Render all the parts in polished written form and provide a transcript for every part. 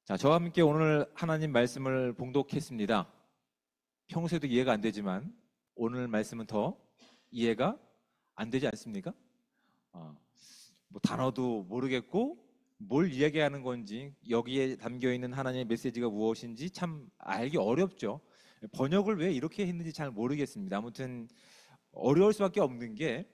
자, 저와 함께 오늘 하나님 말씀을 봉독했습니다. 평소에도 이해가 안 되지만 오늘 말씀은 더 이해가 안 되지 않습니까? 어, 뭐 단어도 모르겠고 뭘 이야기하는 건지 여기에 담겨 있는 하나님의 메시지가 무엇인지 참 알기 어렵죠. 번역을 왜 이렇게 했는지 잘 모르겠습니다. 아무튼 어려울 수밖에 없는 게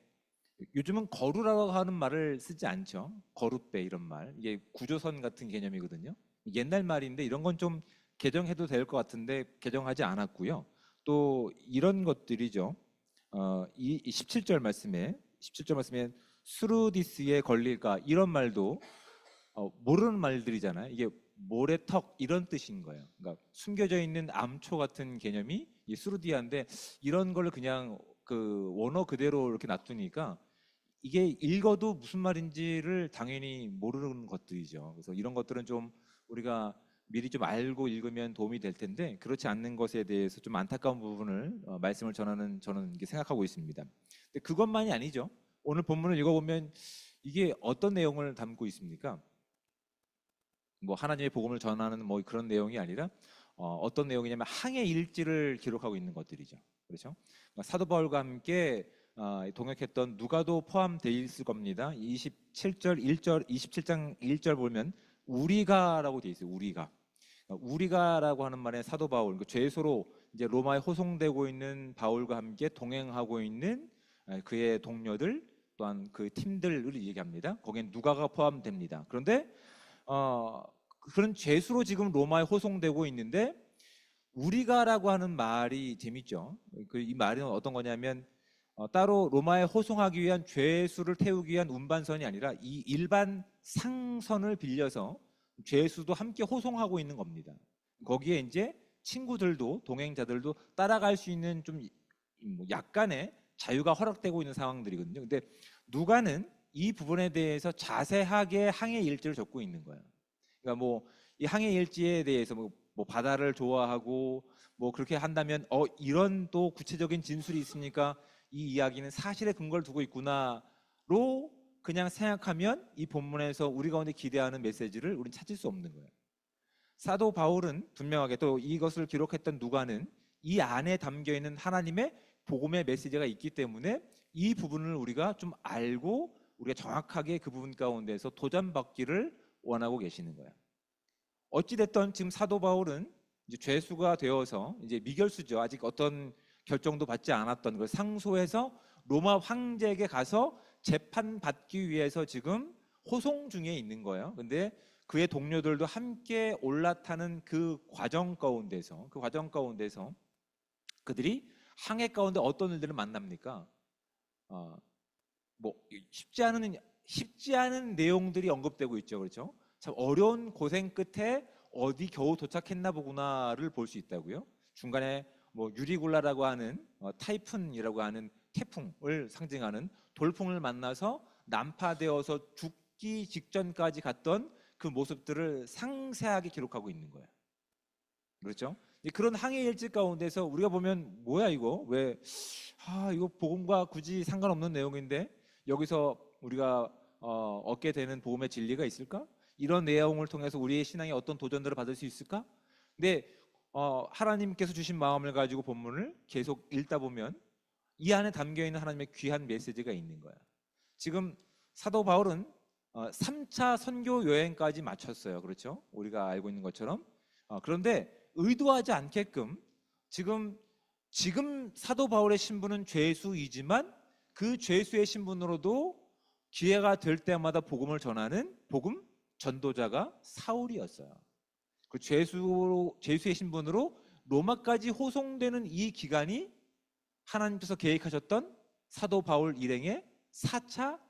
요즘은 거루라고 하는 말을 쓰지 않죠. 거룻배 이런 말. 이게 구조선 같은 개념이거든요. 옛날 말인데 이런 건 좀 개정해도 될 것 같은데 개정하지 않았고요. 또 이런 것들이죠. 이 17절 말씀에 수르디스에 걸릴까 이런 말도 모르는 말들이잖아요. 이게 모래턱 이런 뜻인 거예요. 그러니까 숨겨져 있는 암초 같은 개념이 이 수르디아인데 이런 걸 그냥 그 원어 그대로 이렇게 놔두니까 이게 읽어도 무슨 말인지를 당연히 모르는 것들이죠. 그래서 이런 것들은 좀 우리가 미리 좀 알고 읽으면 도움이 될 텐데 그렇지 않는 것에 대해서 좀 안타까운 부분을 말씀을 전하는 저는 이렇게 생각하고 있습니다. 근데 그것만이 아니죠. 오늘 본문을 읽어보면 이게 어떤 내용을 담고 있습니까? 뭐 하나님의 복음을 전하는 뭐 그런 내용이 아니라 어떤 내용이냐면 항해 일지를 기록하고 있는 것들이죠. 그렇죠? 그러니까 사도 바울과 함께 동역했던 누가도 포함되어 있을 겁니다. 27절 1절 27장 1절 보면 우리가라고 되어 있어요. 우리가라고 하는 말에 사도 바울, 그 죄수로 이제 로마에 호송되고 있는 바울과 함께 동행하고 있는 그의 동료들 또한 그 팀들을 얘기합니다. 거기엔 누가가 포함됩니다. 그런데 어, 그런 죄수로 지금 로마에 호송되고 있는데 우리가라고 하는 말이 재밌죠. 이 말은 어떤 거냐면 따로 로마에 호송하기 위한 죄수를 태우기 위한 운반선이 아니라 이 일반 상선을 빌려서 죄수도 함께 호송하고 있는 겁니다. 거기에 이제 친구들도 동행자들도 따라갈 수 있는 좀 약간의 자유가 허락되고 있는 상황들이거든요. 근데 누가는 이 부분에 대해서 자세하게 항해 일지를 적고 있는 거예요. 그러니까 뭐 이 항해 일지에 대해서 뭐 바다를 좋아하고 뭐 그렇게 한다면 이런 또 구체적인 진술이 있으니까 이 이야기는 사실에 근거를 두고 있구나로 그냥 생각하면 이 본문에서 우리 가운데 기대하는 메시지를 우리는 찾을 수 없는 거예요. 사도 바울은 분명하게 또 이것을 기록했던 누가는 이 안에 담겨 있는 하나님의 복음의 메시지가 있기 때문에 이 부분을 우리가 좀 알고 우리가 정확하게 그 부분 가운데서 도전받기를 원하고 계시는 거예요. 어찌됐든 지금 사도 바울은 이제 죄수가 되어서 이제 미결수죠. 아직 어떤 결정도 받지 않았던 걸 상소해서 로마 황제에게 가서 재판받기 위해서 지금 호송 중에 있는 거예요. 근데 그의 동료들도 함께 올라타는 그 과정 가운데서 그들이 항해 가운데 어떤 일들을 만납니까? 어, 뭐 쉽지 않은 내용들이 언급되고 있죠. 그렇죠? 참 어려운 고생 끝에 어디 겨우 도착했나 보구나를 볼 수 있다고요. 중간에 뭐 유리굴라라고 하는 타이푼이라고 하는 태풍을 상징하는 돌풍을 만나서 난파되어서 죽기 직전까지 갔던 그 모습들을 상세하게 기록하고 있는 거예요. 그렇죠? 그런 항해 일지 가운데서 우리가 보면 뭐야 이거 왜 이거 복음과 굳이 상관없는 내용인데 여기서 우리가 얻게 되는 복음의 진리가 있을까? 이런 내용을 통해서 우리의 신앙에 어떤 도전들을 받을 수 있을까? 근데 하나님께서 주신 마음을 가지고 본문을 계속 읽다 보면 이 안에 담겨 있는 하나님의 귀한 메시지가 있는 거야. 지금 사도 바울은 3차 선교 여행까지 마쳤어요. 그렇죠? 우리가 알고 있는 것처럼. 그런데 의도하지 않게끔 지금 사도 바울의 신분은 죄수이지만 그 죄수의 신분으로도 기회가 될 때마다 복음을 전하는 복음 전도자가 사울이었어요. 그 죄수의 신분으로 로마까지 호송되는 이 기간이 하나님께서 계획하셨던 사도 바울 일행의 4차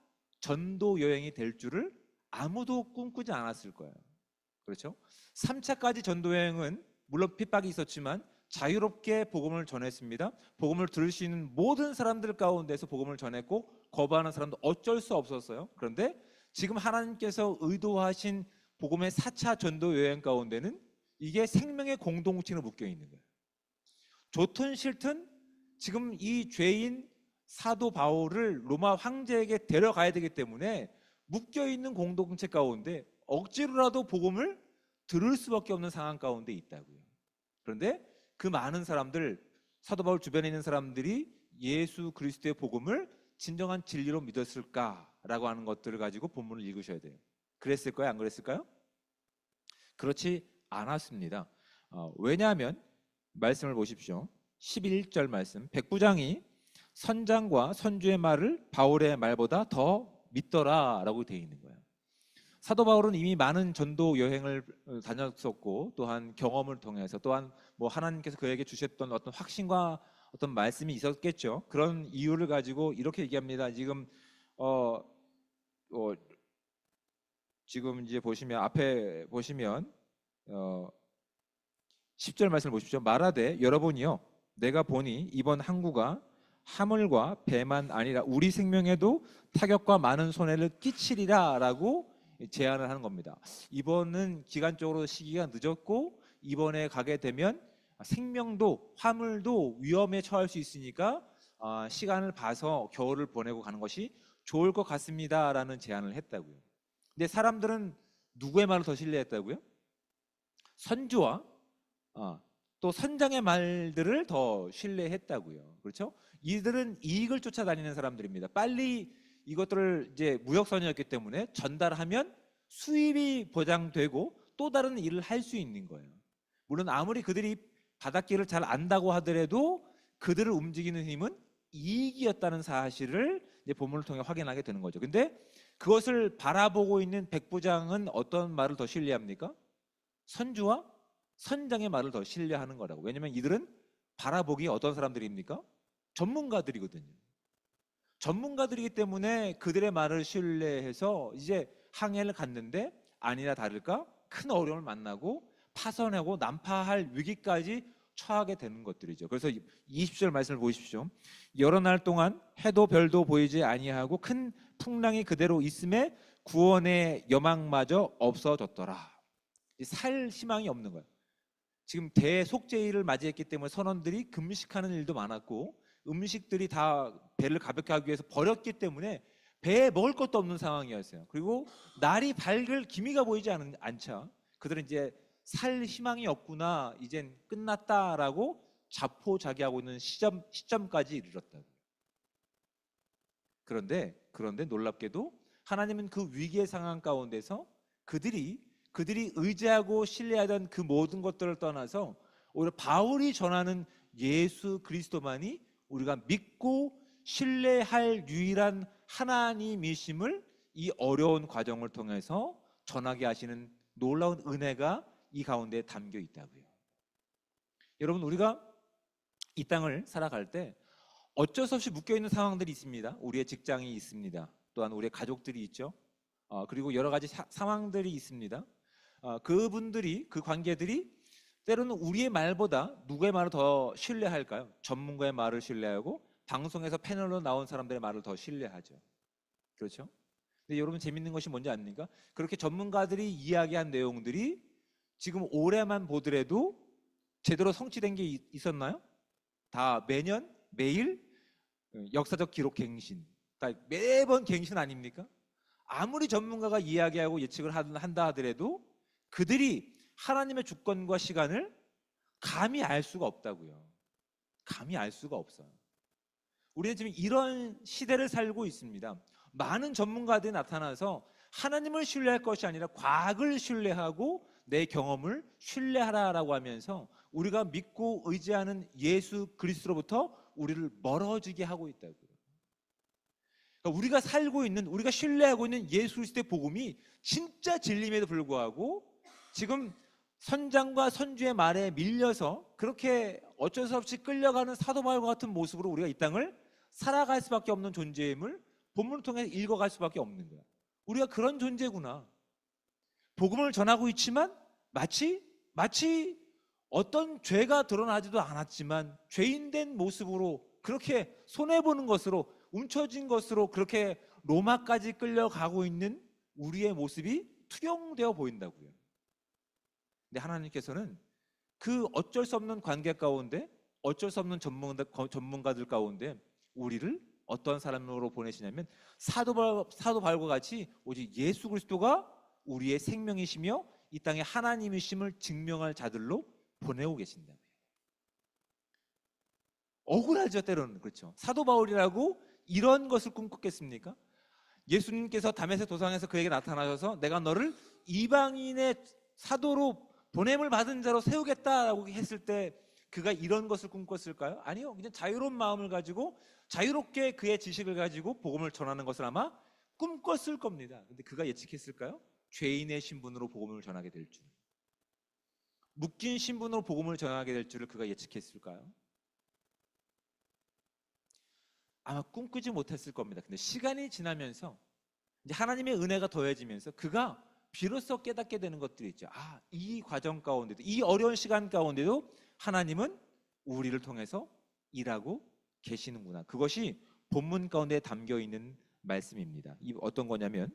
전도 여행이 될 줄을 아무도 꿈꾸지 않았을 거예요. 그렇죠? 3차까지 전도 여행은 물론 핍박이 있었지만 자유롭게 복음을 전했습니다. 복음을 들을 수 있는 모든 사람들 가운데서 복음을 전했고 거부하는 사람도 어쩔 수 없었어요. 그런데 지금 하나님께서 의도하신 복음의 4차 전도 여행 가운데는 이게 생명의 공동체로 묶여 있는 거예요. 좋든 싫든 지금 이 죄인 사도 바울을 로마 황제에게 데려가야 되기 때문에 묶여 있는 공동체 가운데 억지로라도 복음을 들을 수밖에 없는 상황 가운데 있다고요. 그런데 그 많은 사람들, 사도 바울 주변에 있는 사람들이 예수 그리스도의 복음을 진정한 진리로 믿었을까라고 하는 것들을 가지고 본문을 읽으셔야 돼요. 그랬을까요? 안 그랬을까요? 그렇지 않았습니다. 왜냐하면 말씀을 보십시오. 11절 말씀, 백부장이 선장과 선주의 말을 바울의 말보다 더 믿더라라고 되어 있는 거예요. 사도 바울은 이미 많은 전도 여행을 다녔었고, 또한 경험을 통해서, 또한 뭐 하나님께서 그에게 주셨던 어떤 확신과 어떤 말씀이 있었겠죠. 그런 이유를 가지고 이렇게 얘기합니다. 지금 이제 보시면, 앞에 보시면 10절 말씀을 보십시오. 말하되 여러분이요, 내가 보니 이번 항구가 하물과 배만 아니라 우리 생명에도 타격과 많은 손해를 끼치리라 라고 제안을 하는 겁니다. 이번은 기간적으로 시기가 늦었고, 이번에 가게 되면 생명도 화물도 위험에 처할 수 있으니까 시간을 봐서 겨울을 보내고 가는 것이 좋을 것 같습니다 라는 제안을 했다고요. 근데 사람들은 누구의 말을 더 신뢰했다고요? 선주와 또 선장의 말들을 더 신뢰했다고요. 그렇죠? 이들은 이익을 쫓아다니는 사람들입니다. 빨리 이것들을 이제 무역선이었기 때문에 전달하면 수입이 보장되고 또 다른 일을 할 수 있는 거예요. 물론 아무리 그들이 바닷길을 잘 안다고 하더라도 그들을 움직이는 힘은 이익이었다는 사실을 이제 본문을 통해 확인하게 되는 거죠. 근데 그것을 바라보고 있는 백부장은 어떤 말을 더 신뢰합니까? 선주와 선장의 말을 더 신뢰하는 거라고. 왜냐하면 이들은 바라보기 어떤 사람들입니까? 전문가들이거든요. 전문가들이기 때문에 그들의 말을 신뢰해서 이제 항해를 갔는데 아니나 다를까 큰 어려움을 만나고 파손하고 난파할 위기까지 처하게 되는 것들이죠. 그래서 20절 말씀을 보십시오. 여러 날 동안 해도 별도 보이지 아니하고 큰 풍랑이 그대로 있음에 구원의 여망마저 없어졌더라. 살 희망이 없는 거예요. 지금 대속죄일을 맞이했기 때문에 선원들이 금식하는 일도 많았고, 음식들이 다 배를 가볍게 하기 위해서 버렸기 때문에 배에 먹을 것도 없는 상황이었어요. 그리고 날이 밝을 기미가 보이지 않자 그들은 이제 살 희망이 없구나, 이젠 끝났다라고 자포자기하고 있는 시점까지 이르렀다고요. 그런데 놀랍게도 하나님은 그 위기의 상황 가운데서 그들이 의지하고 신뢰하던 그 모든 것들을 떠나서 오히려 바울이 전하는 예수 그리스도만이 우리가 믿고 신뢰할 유일한 하나님이심을 이 어려운 과정을 통해서 전하게 하시는 놀라운 은혜가 이 가운데 담겨 있다고요. 여러분, 우리가 이 땅을 살아갈 때 어쩔 수 없이 묶여있는 상황들이 있습니다. 우리의 직장이 있습니다. 또한 우리의 가족들이 있죠. 그리고 여러 가지 상황들이 있습니다. 그분들이, 그 관계들이 때로는 우리의 말보다 누구의 말을 더 신뢰할까요? 전문가의 말을 신뢰하고 방송에서 패널로 나온 사람들의 말을 더 신뢰하죠. 그렇죠? 근데 여러분, 재밌는 것이 뭔지 아닙니까? 그렇게 전문가들이 이야기한 내용들이 지금 올해만 보더라도 제대로 성취된 게 있었나요? 다 매년 매일 역사적 기록 갱신, 다 매번 갱신 아닙니까? 아무리 전문가가 이야기하고 예측을 한다 하더라도 그들이 하나님의 주권과 시간을 감히 알 수가 없다고요. 감히 알 수가 없어요. 우리는 지금 이런 시대를 살고 있습니다. 많은 전문가들이 나타나서 하나님을 신뢰할 것이 아니라 과학을 신뢰하고 내 경험을 신뢰하라라고 하면서 우리가 믿고 의지하는 예수 그리스도로부터 우리를 멀어지게 하고 있다고요. 그러니까 우리가 살고 있는, 우리가 신뢰하고 있는 예수 그리스도의 복음이 진짜 진리임에도 불구하고 지금 선장과 선주의 말에 밀려서 그렇게 어쩔 수 없이 끌려가는 사도 바울과 같은 모습으로 우리가 이 땅을 살아갈 수밖에 없는 존재임을 본문을 통해 읽어갈 수밖에 없는 거야. 우리가 그런 존재구나. 복음을 전하고 있지만 마치 어떤 죄가 드러나지도 않았지만 죄인된 모습으로 그렇게 손해보는 것으로, 움켜진 것으로 그렇게 로마까지 끌려가고 있는 우리의 모습이 투영되어 보인다고요. 근데 하나님께서는 그 어쩔 수 없는 관계 가운데, 어쩔 수 없는 전문가들 가운데 우리를 어떤 사람으로 보내시냐면 사도 바울과 같이 오직 예수 그리스도가 우리의 생명이시며 이 땅에 하나님이심을 증명할 자들로 보내고 계신다고요. 억울하죠, 때로는. 그렇죠. 사도 바울이라고 이런 것을 꿈꿨겠습니까? 예수님께서 다메섹 도상에서 그에게 나타나셔서 내가 너를 이방인의 사도로 보냄을 받은 자로 세우겠다라고 했을 때 그가 이런 것을 꿈꿨을까요? 아니요. 그냥 자유로운 마음을 가지고 자유롭게 그의 지식을 가지고 복음을 전하는 것을 아마 꿈꿨을 겁니다. 근데 그가 예측했을까요? 죄인의 신분으로 복음을 전하게 될 줄, 묶인 신분으로 복음을 전하게 될 줄을 그가 예측했을까요? 아마 꿈꾸지 못했을 겁니다. 근데 시간이 지나면서 이제 하나님의 은혜가 더해지면서 그가 비로소 깨닫게 되는 것들이 있죠. 아, 이 과정 가운데도, 이 어려운 시간 가운데도 하나님은 우리를 통해서 일하고 계시는구나. 그것이 본문 가운데 담겨 있는 말씀입니다. 이 어떤 거냐면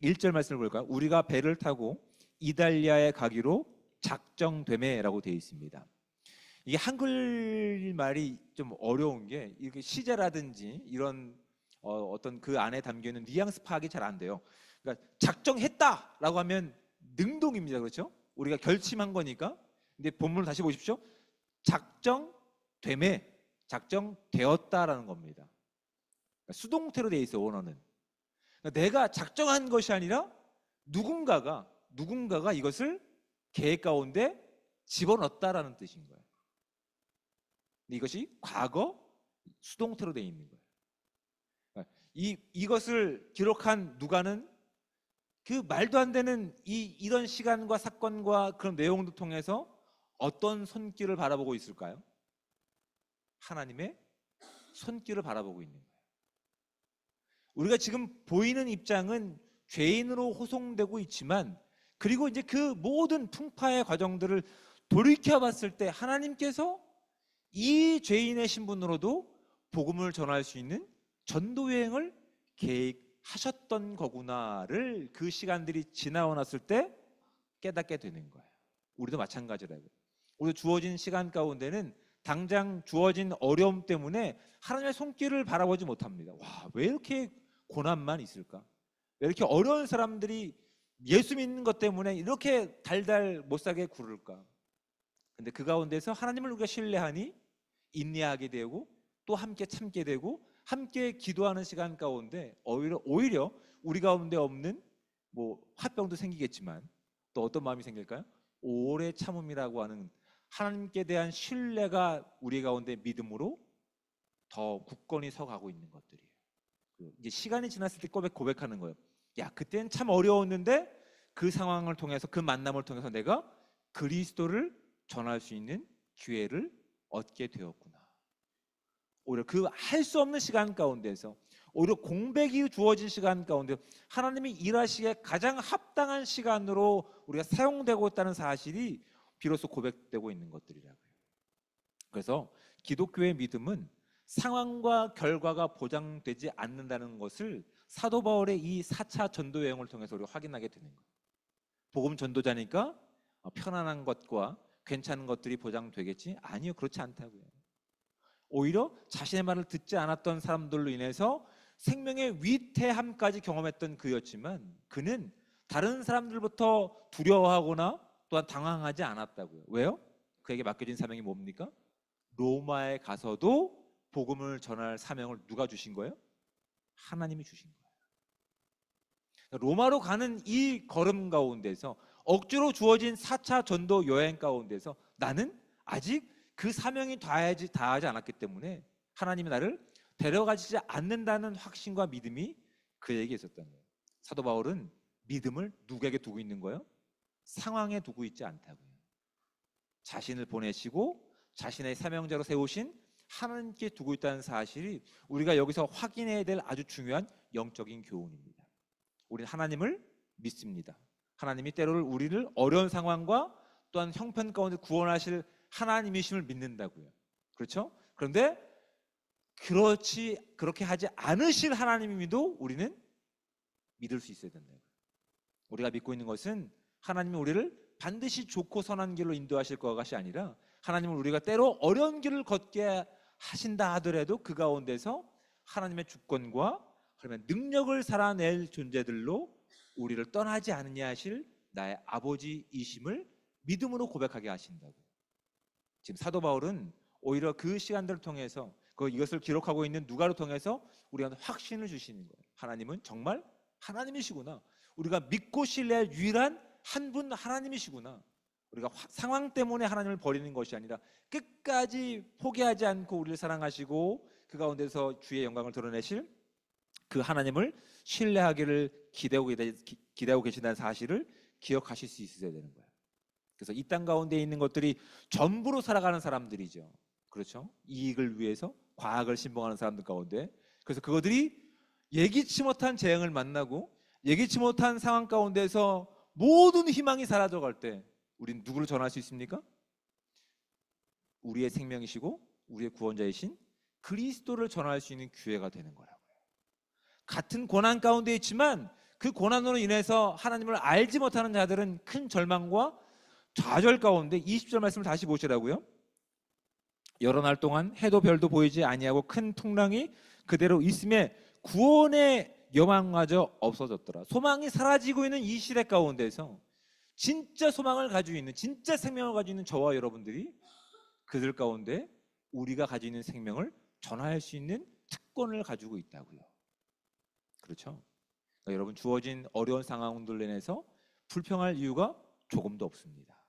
1절 말씀을 볼까요? 우리가 배를 타고 이달리아에 가기로 작정되매라고 되어 있습니다. 이게 한글 말이 좀 어려운 게 이렇게 시제라든지 이런 어떤 그 안에 담겨 있는 뉘앙스 파악이 잘 안 돼요. 그러니까 작정했다라고 하면 능동입니다. 그렇죠? 우리가 결심한 거니까. 근데 본문을 다시 보십시오. 작정되매, 작정되었다라는 겁니다. 그러니까 수동태로 되어 있어요, 원어는. 그러니까 내가 작정한 것이 아니라 누군가가 이것을 계획 가운데 집어넣었다라는 뜻인 거예요. 근데 이것이 과거 수동태로 되어 있는 거예요. 그러니까 이것을 기록한 누가는 그 말도 안 되는 이런 시간과 사건과 그런 내용도 통해서 어떤 손길을 바라보고 있을까요? 하나님의 손길을 바라보고 있는 거예요. 우리가 지금 보이는 입장은 죄인으로 호송되고 있지만, 그리고 이제 그 모든 풍파의 과정들을 돌이켜 봤을 때 하나님께서 이 죄인의 신분으로도 복음을 전할 수 있는 전도 여행을 계획하셨던 거구나를 그 시간들이 지나고 났을 때 깨닫게 되는 거예요. 우리도 마찬가지라고요. 우리도 주어진 시간 가운데는 당장 주어진 어려움 때문에 하나님의 손길을 바라보지 못합니다. 와, 왜 이렇게 고난만 있을까? 왜 이렇게 어려운 사람들이 예수 믿는 것 때문에 이렇게 달달 못 살게 굴을까? 근데 그 가운데서 하나님을 우리가 신뢰하니 인내하게 되고 또 함께 참게 되고 함께 기도하는 시간 가운데 오히려 우리 가운데 없는 화병도 생기겠지만 또 어떤 마음이 생길까요? 오래 참음이라고 하는 하나님께 대한 신뢰가 우리 가운데 믿음으로 더 굳건히 서가고 있는 것들이에요. 이제 시간이 지났을 때 고백하는 거예요. 야, 그때는 참 어려웠는데 그 상황을 통해서, 그 만남을 통해서 내가 그리스도를 전할 수 있는 기회를 얻게 되었구나. 오히려 그 할 수 없는 시간 가운데서, 오히려 공백이 주어진 시간 가운데 하나님이 일하시기에 가장 합당한 시간으로 우리가 사용되고 있다는 사실이 비로소 고백되고 있는 것들이라고요. 그래서 기독교의 믿음은 상황과 결과가 보장되지 않는다는 것을 사도 바울의 이 4차 전도 여행을 통해서 우리가 확인하게 되는 거예요. 복음 전도자니까 편안한 것과 괜찮은 것들이 보장되겠지? 아니요, 그렇지 않다고요. 오히려 자신의 말을 듣지 않았던 사람들로 인해서 생명의 위태함까지 경험했던 그였지만 그는 다른 사람들부터 두려워하거나 또한 당황하지 않았다고요. 왜요? 그에게 맡겨진 사명이 뭡니까? 로마에 가서도 복음을 전할 사명을 누가 주신 거예요? 하나님이 주신 거예요. 로마로 가는 이 걸음 가운데서, 억지로 주어진 4차 전도 여행 가운데서 나는 아직 그 사명이 다하지 않았기 때문에 하나님이 나를 데려가지 않는다는 확신과 믿음이 그에게 있었던 거예요. 사도 바울은 믿음을 누구에게 두고 있는 거예요? 상황에 두고 있지 않다고요. 자신을 보내시고 자신의 사명자로 세우신 하나님께 두고 있다는 사실이 우리가 여기서 확인해야 될 아주 중요한 영적인 교훈입니다. 우리는 하나님을 믿습니다. 하나님이 때로는 우리를 어려운 상황과 또한 형편 가운데 구원하실 하나님이심을 믿는다고요. 그렇죠? 그런데 그렇게 하지 않으실 하나님임에도 우리는 믿을 수 있어야 된다. 우리가 믿고 있는 것은 하나님이 우리를 반드시 좋고 선한 길로 인도하실 것이 아니라, 하나님은 우리가 때로 어려운 길을 걷게 하신다 하더라도 그 가운데서 하나님의 주권과 하나님의 능력을 살아낼 존재들로 우리를 떠나지 않느냐 하실 나의 아버지이심을 믿음으로 고백하게 하신다고. 지금 사도 바울은 오히려 그 시간들을 통해서 이것을 기록하고 있는 누가를 통해서 우리가 확신을 주시는 거예요. 하나님은 정말 하나님이시구나. 우리가 믿고 신뢰할 유일한 한 분 하나님이시구나. 우리가 상황 때문에 하나님을 버리는 것이 아니라 끝까지 포기하지 않고 우리를 사랑하시고 그 가운데서 주의 영광을 드러내실 그 하나님을 신뢰하기를 기대하고 계신다는 사실을 기억하실 수 있어야 되는 거예요. 그래서 이 땅 가운데 있는 것들이 전부로 살아가는 사람들이죠. 그렇죠? 이익을 위해서 과학을 신봉하는 사람들 가운데, 그래서 그것들이 예기치 못한 재앙을 만나고 예기치 못한 상황 가운데서 모든 희망이 사라져갈 때 우리는 누구를 전할 수 있습니까? 우리의 생명이시고 우리의 구원자이신 그리스도를 전할 수 있는 기회가 되는 거라고요. 같은 고난 가운데 있지만 그 고난으로 인해서 하나님을 알지 못하는 자들은 큰 절망과 좌절 가운데, 20절 말씀을 다시 보시라고요. 여러 날 동안 해도 별도 보이지 아니하고 큰 풍랑이 그대로 있음에 구원의 여망마저 없어졌더라. 소망이 사라지고 있는 이 시대 가운데서 진짜 소망을 가지고 있는, 진짜 생명을 가지고 있는 저와 여러분들이 그들 가운데 우리가 가지고 있는 생명을 전할 수 있는 특권을 가지고 있다고요. 그렇죠? 그러니까 여러분, 주어진 어려운 상황들로 인해서 불평할 이유가 조금도 없습니다.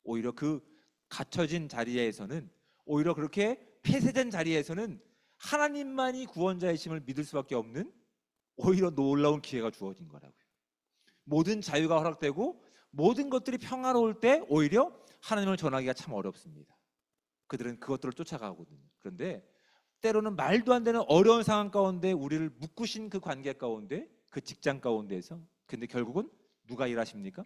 오히려 그 갇혀진 자리에서는, 오히려 그렇게 폐쇄된 자리에서는 하나님만이 구원자이심을 믿을 수밖에 없는 오히려 놀라운 기회가 주어진 거라고요. 모든 자유가 허락되고 모든 것들이 평화로울 때 오히려 하나님을 전하기가 참 어렵습니다. 그들은 그것들을 쫓아가거든요. 그런데 때로는 말도 안 되는 어려운 상황 가운데 우리를 묶으신 그 관계 가운데, 그 직장 가운데에서, 근데 결국은 누가 일하십니까?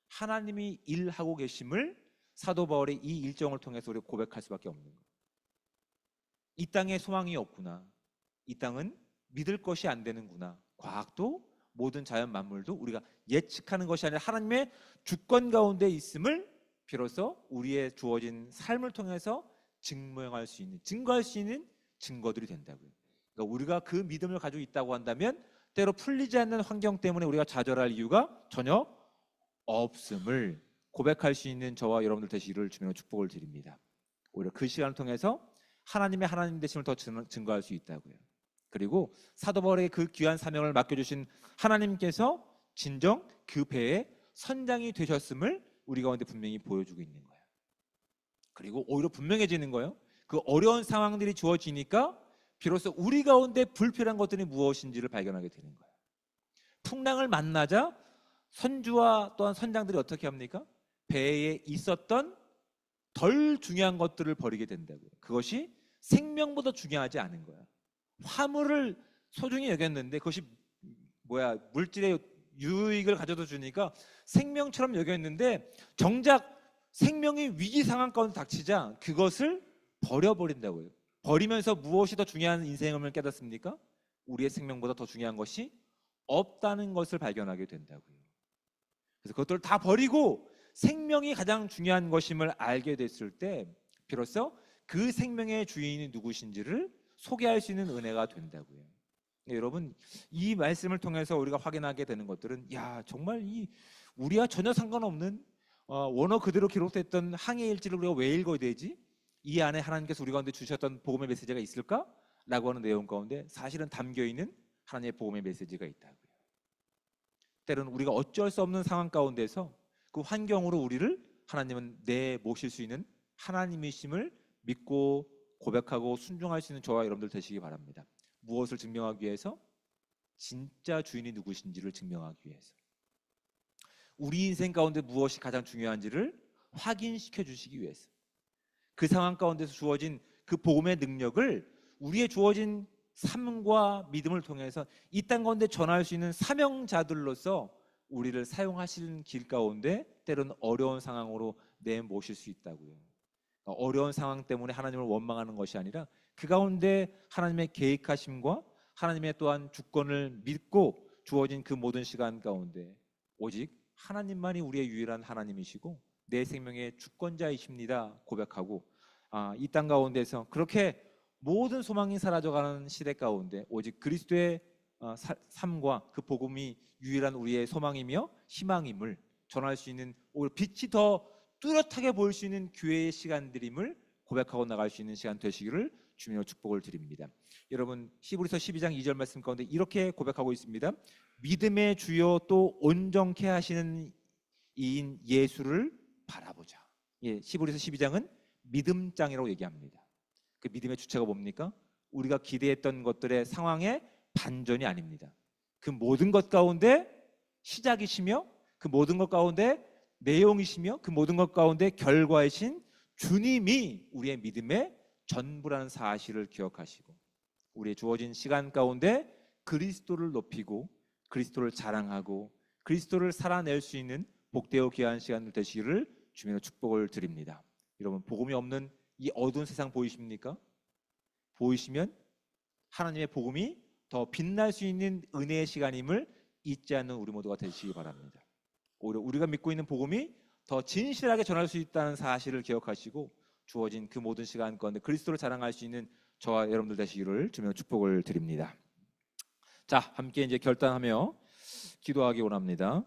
하나님이 일하고 계심을 사도 바울의 이 일정을 통해서 우리가 고백할 수밖에 없는 거예요. 이 땅에 소망이 없구나. 이 땅은 믿을 것이 안 되는구나. 과학도 모든 자연 만물도 우리가 예측하는 것이 아니라 하나님의 주권 가운데 있음을 비로소 우리의 주어진 삶을 통해서 증명할 수 있는, 증거할 수 있는 증거들이 된다고요. 그러니까 우리가 그 믿음을 가지고 있다고 한다면 때로 풀리지 않는 환경 때문에 우리가 좌절할 이유가 전혀 없음을 고백할 수 있는 저와 여러분들 되시기를 주님으로 축복을 드립니다. 오히려 그 시간을 통해서 하나님의 하나님 되심을 더 증거할 수 있다고요. 그리고 사도 바울에게 그 귀한 사명을 맡겨주신 하나님께서 진정 그 배의 선장이 되셨음을 우리 가운데 분명히 보여주고 있는 거예요. 그리고 오히려 분명해지는 거예요. 그 어려운 상황들이 주어지니까 비로소 우리 가운데 불필요한 것들이 무엇인지를 발견하게 되는 거예요. 풍랑을 만나자 선주와 또한 선장들이 어떻게 합니까? 배에 있었던 덜 중요한 것들을 버리게 된다고요. 그것이 생명보다 중요하지 않은 거야. 화물을 소중히 여겼는데 그것이 물질의 유익을 가져다 주니까 생명처럼 여겼는데 정작 생명이 위기 상황 가운데 닥치자 그것을 버려버린다고요. 버리면서 무엇이 더 중요한 인생임을 깨닫습니까? 우리의 생명보다 더 중요한 것이 없다는 것을 발견하게 된다고요. 그래서 그것들을 다 버리고 생명이 가장 중요한 것임을 알게 됐을 때 비로소 그 생명의 주인이 누구신지를 소개할 수 있는 은혜가 된다고요. 여러분, 이 말씀을 통해서 우리가 확인하게 되는 것들은 정말 우리와 전혀 상관없는 원어 그대로 기록됐던 항해 일지를 우리가 왜 읽어야 되지? 이 안에 하나님께서 우리 가운데 주셨던 복음의 메시지가 있을까? 라고 하는 내용 가운데 사실은 담겨있는 하나님의 복음의 메시지가 있다고요. 때로는 우리가 어쩔 수 없는 상황 가운데서 그 환경으로 우리를 하나님은 내모실 수 있는 하나님이심을 믿고 고백하고 순종할 수 있는 저와 여러분들 되시기 바랍니다. 무엇을 증명하기 위해서? 진짜 주인이 누구신지를 증명하기 위해서. 우리 인생 가운데 무엇이 가장 중요한지를 확인시켜 주시기 위해서. 그 상황 가운데서 주어진 그 복음의 능력을 우리의 주어진 삶과 믿음을 통해서 이 땅 가운데 전할 수 있는 사명자들로서 우리를 사용하시는 길 가운데 때로는 어려운 상황으로 내모실 수 있다고요. 어려운 상황 때문에 하나님을 원망하는 것이 아니라 그 가운데 하나님의 계획하심과 하나님의 또한 주권을 믿고 주어진 그 모든 시간 가운데 오직 하나님만이 우리의 유일한 하나님이시고 내 생명의 주권자이십니다 고백하고 이 땅 가운데서 그렇게 모든 소망이 사라져가는 시대 가운데 오직 그리스도의 삶과 그 복음이 유일한 우리의 소망이며 희망임을 전할 수 있는, 오히려 빛이 더 뚜렷하게 보일 수 있는 교회의 시간들임을 고백하고 나갈 수 있는 시간 되시기를 주님으로 축복을 드립니다. 여러분, 히브리서 12장 2절 말씀 가운데 이렇게 고백하고 있습니다. 믿음의 주요 또 온전케 하시는 이인 예수를 바라보자. 예, 히브리서 12장은 믿음장이라고 얘기합니다. 그 믿음의 주체가 뭡니까? 우리가 기대했던 것들의 상황의 반전이 아닙니다. 그 모든 것 가운데 시작이시며, 그 모든 것 가운데 내용이시며, 그 모든 것 가운데 결과이신 주님이 우리의 믿음의 전부라는 사실을 기억하시고, 우리의 주어진 시간 가운데 그리스도를 높이고 그리스도를 자랑하고 그리스도를 살아낼 수 있는 복되고 귀한 시간 되시기를 주님으로 축복을 드립니다. 여러분, 복음이 없는 이 어두운 세상 보이십니까? 보이시면 하나님의 복음이 더 빛날 수 있는 은혜의 시간임을 잊지 않는 우리 모두가 되시기 바랍니다. 오히려 우리가 믿고 있는 복음이 더 진실하게 전할 수 있다는 사실을 기억하시고 주어진 그 모든 시간 가운데 그리스도를 자랑할 수 있는 저와 여러분들 되시기를 주님으로 축복을 드립니다. 자, 함께 이제 결단하며 기도하기 원합니다.